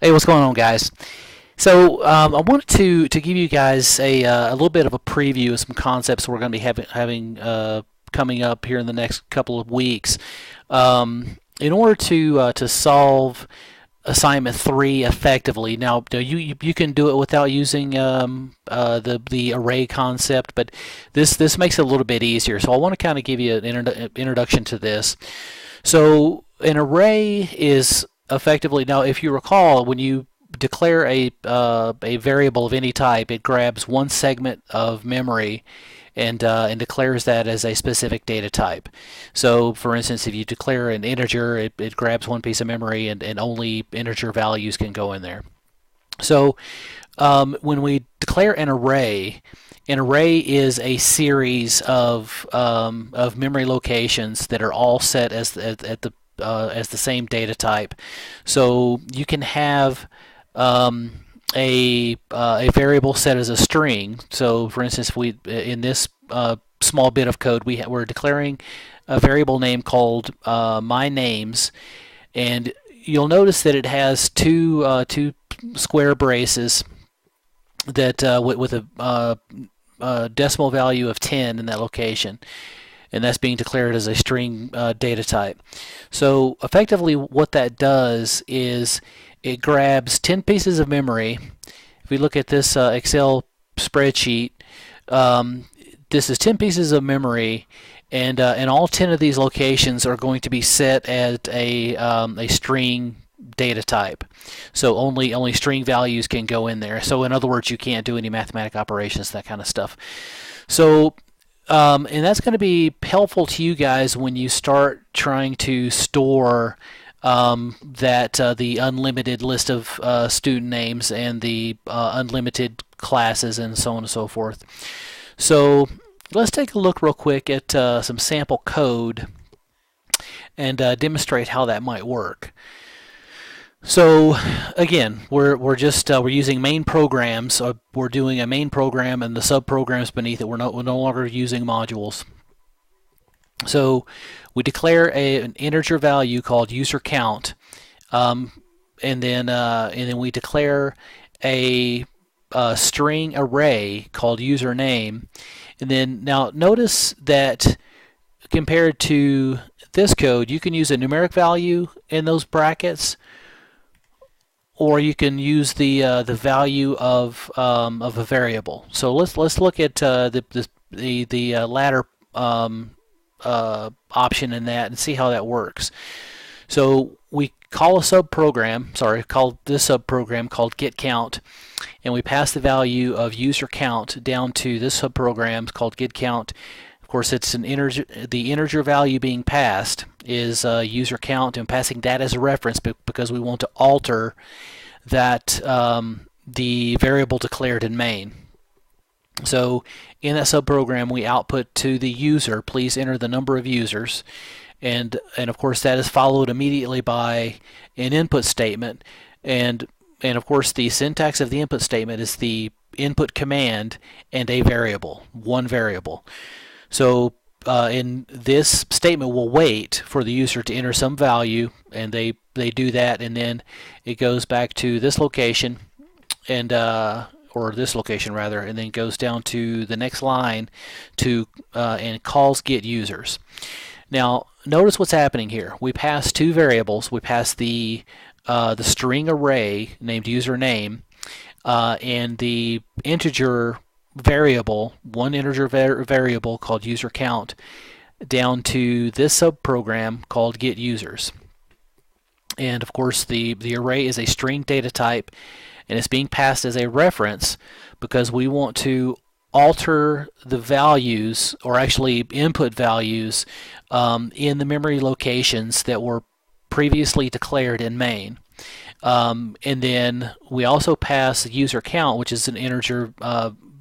Hey, what's going on, guys? So I wanted to give you guys a little bit of a preview of some concepts we're going to be having coming up here in the next couple of weeks. In order to solve assignment 3 effectively. Now, you can do it without using the array concept, but this makes it a little bit easier. So I want to kind of give you an introduction to this. So an array is effectively, now if you recall, when you declare a variable of any type, it grabs one segment of memory and declares that as a specific data type. So, for instance, if you declare an integer, it grabs one piece of memory and only integer values can go in there. So, when we declare an array is a series of memory locations that are all set as the same data type. So you can have a variable set as a string. So, for instance, if we in this small bit of code we're declaring a variable name called my names, and you'll notice that it has two square braces that with a decimal value of 10 in that location, and that's being declared as a string data type. So effectively what that does is it grabs 10 pieces of memory. If we look at this Excel spreadsheet, this is 10 pieces of memory, and all 10 of these locations are going to be set as a string data type. So only string values can go in there. So in other words, you can't do any mathematical operations, that kind of stuff. So and that's going to be helpful to you guys when you start trying to store the unlimited list of student names and the unlimited classes and so on and so forth. So let's take a look real quick at some sample code and demonstrate how that might work. So again, we're using main programs. We're doing a main program and the subprograms beneath it. We're no longer using modules. So we declare an integer value called user count, and then we declare a string array called username. And then now notice that compared to this code, you can use a numeric value in those brackets, or you can use the value of a variable. So let's look at the latter option in that and see how that works. So we call this subprogram called getCount, and we pass the value of user count down to this subprogram called getCount. Of course, it's an integer. The integer value being passed is user count, and passing that as a reference because we want to alter that the variable declared in main. So in that subprogram, we output to the user, please enter the number of users, and of course that is followed immediately by an input statement, and of course the syntax of the input statement is the input command and a variable, one variable. So in this statement, we'll wait for the user to enter some value, and they do that, and then it goes back to this location, and or this location rather, and then goes down to the next line to and calls get users. Now notice what's happening here. We pass two variables. We pass the string array named username and the integer variable, one integer variable called user count, down to this subprogram called get users. And of course the array is a string data type, and it's being passed as a reference because we want to alter the values, or actually input values, in the memory locations that were previously declared in main. And then we also pass the user count, which is an integer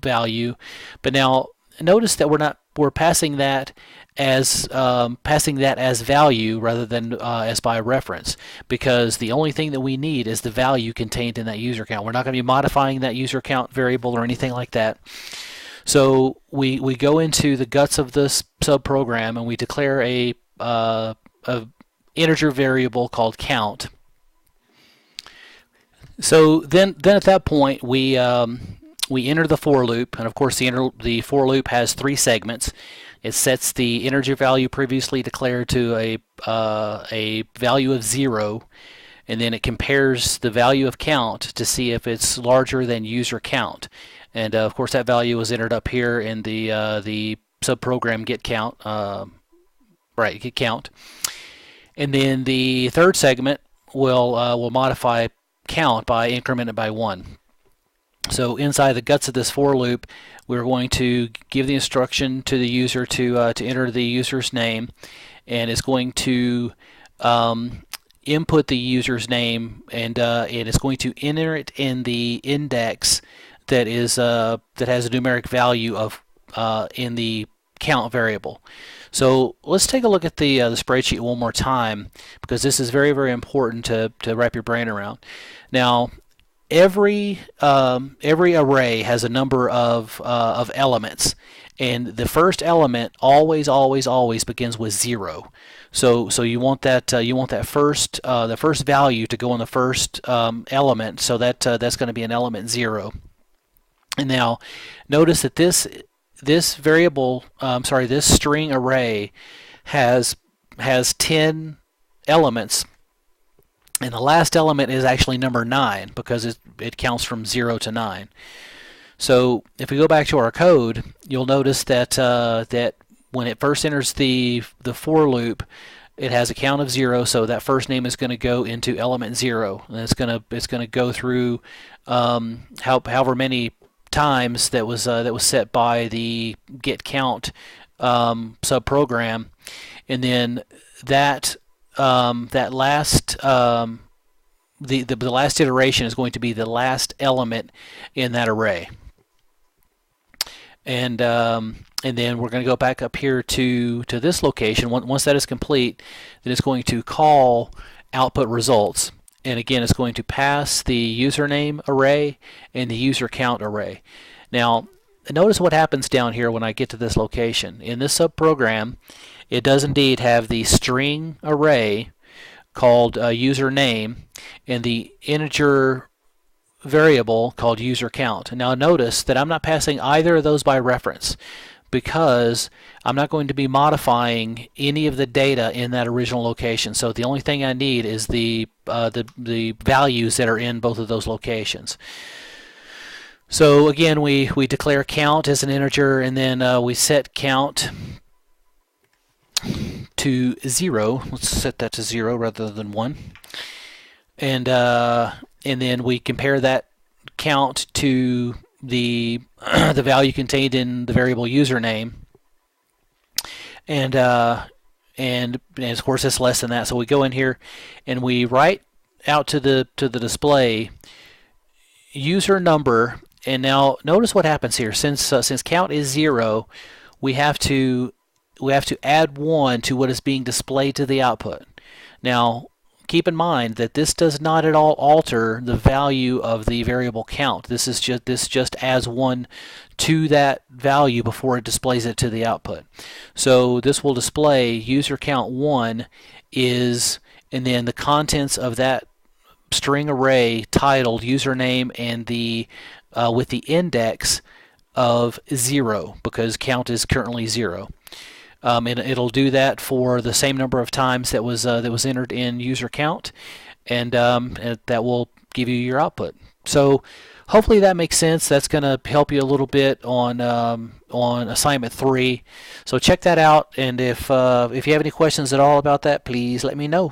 value, but now notice that we're passing that as value rather than as by reference, because the only thing that we need is the value contained in that user count. We're not going to be modifying that user count variable or anything like that. So we go into the guts of this subprogram and we declare a integer variable called count. So then at that point we enter the for loop, and of course the for loop has three segments. It sets the integer value previously declared to a value of 0, and then it compares the value of count to see if it's larger than user count. And of course that value was entered up here in the subprogram get count, get count. And then the third segment will modify count by incremented by 1. So inside the guts of this for loop, we're going to give the instruction to the user to enter the user's name, and it's going to input the user's name, and it's going to enter it in the index that has a numeric value of in the count variable. So let's take a look at the spreadsheet one more time, because this is very, very important to wrap your brain around. Now, every array has a number of elements, and the first element always begins with 0. So you want that first value to go in the first element. So that's going to be an element 0. And now notice that this variable, this string array has 10 elements. And the last element is actually number 9, because it counts from 0 to 9. So if we go back to our code, you'll notice that that when it first enters the for loop, it has a count of 0. So that first name is going to go into element 0, and it's going to go through however many times that was set by the get count subprogram, and then that last the last iteration is going to be the last element in that array, and then we're going to go back up here to this location. Once that is complete, then it's going to call output results, and again it's going to pass the username array and the user count array. Now notice what happens down here when I get to this location. In this subprogram, it does indeed have the string array called username and the integer variable called user count. Now notice that I'm not passing either of those by reference, because I'm not going to be modifying any of the data in that original location. So the only thing I need is the values that are in both of those locations. So again, we declare count as an integer, and then we set count to 0. Let's set that to 0 rather than 1. And then we compare that count to the the value contained in the variable username, and of course it's less than that. So we go in here and we write out to the display user number. And now notice what happens here. Since count is 0, we have to add 1 to what is being displayed to the output. Now keep in mind that this does not at all alter the value of the variable count. This just adds 1 to that value before it displays it to the output. So this will display user count 1 is, and then the contents of that string array titled username and the with the index of 0, because count is currently 0. And it'll do that for the same number of times that was entered in user count, and that will give you your output. So hopefully that makes sense. That's going to help you a little bit on assignment 3. So check that out, and if you have any questions at all about that, please let me know.